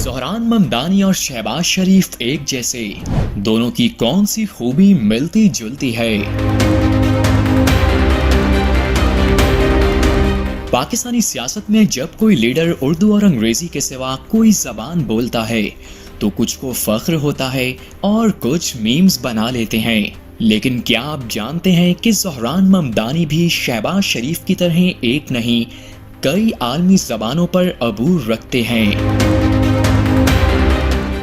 ज़हरान ममदानी और शहबाज शरीफ एक जैसे, दोनों की कौन सी खूबी मिलती जुलती है? पाकिस्तानी सियासत में जब कोई लीडर उर्दू और अंग्रेजी के सिवा कोई जबान बोलता है तो कुछ को फख्र होता है और कुछ मीम्स बना लेते हैं। लेकिन क्या आप जानते हैं कि ज़हरान ममदानी भी शहबाज शरीफ की तरह एक नहीं, कई आलमी ज़बानों पर अबूर रखते हैं।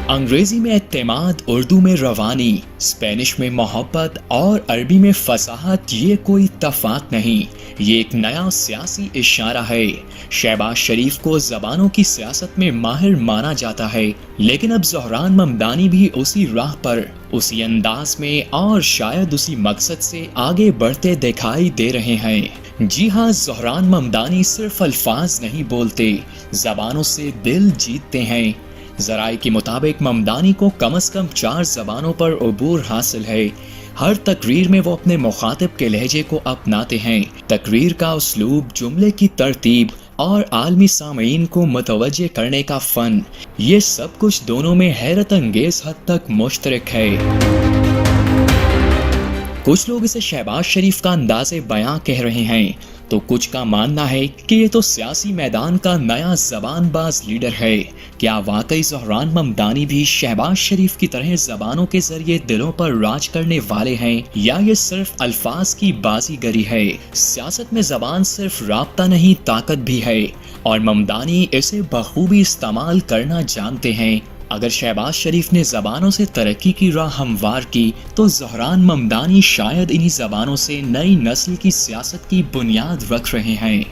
अंग्रेजी में एतमाद, उर्दू में रवानी, स्पेनिश में मोहब्बत और अरबी में फसाहत, ये कोई इत्तफाक नहीं, ये एक नया सियासी इशारा है। शहबाज शरीफ को ज़बानों की सियासत में माहिर माना जाता है, लेकिन अब ज़हरान ममदानी भी उसी राह पर, उसी अंदाज में और शायद उसी मकसद से आगे बढ़ते दिखाई दे रहे हैं। जी हाँ, ज़हरान ममदानी सिर्फ अल्फाज नहीं बोलते, ज़बानों से दिल जीतते हैं। ज़राए के मुताबिक ममदानी को कम से कम 4 ज़बानों पर अबूर हासिल है। हर तकरीर में वो अपने मुखातिब के लहजे को अपनाते हैं। तकरीर का उसलूब, जुमले की तरतीब और आलमी सामीन को मुतवज्जे करने का फ़न, ये सब कुछ दोनों में हैरत अंगेज हद तक मुश्तरक है। कुछ लोग इसे शहबाज शरीफ का अंदाज़े बयां कह रहे हैं, तो कुछ का मानना है कि ये तो सियासी मैदान का नया ज़बानबाज लीडर है। क्या वाकई ज़हरान ममदानी भी शहबाज शरीफ की तरह ज़बानों के जरिए दिलों पर राज करने वाले हैं, या ये सिर्फ अल्फाज की बाजीगरी है? सियासत में ज़बान सिर्फ राब्ता नहीं, ताकत भी है, और ममदानी इसे बखूबी इस्तेमाल करना जानते हैं। अगर शहबाज शरीफ ने ज़बानों से तरक्की की राह हमवार की, तो ज़हरान ममदानी शायद इन्हीं ज़बानों से नई नस्ल की सियासत की बुनियाद रख रहे हैं।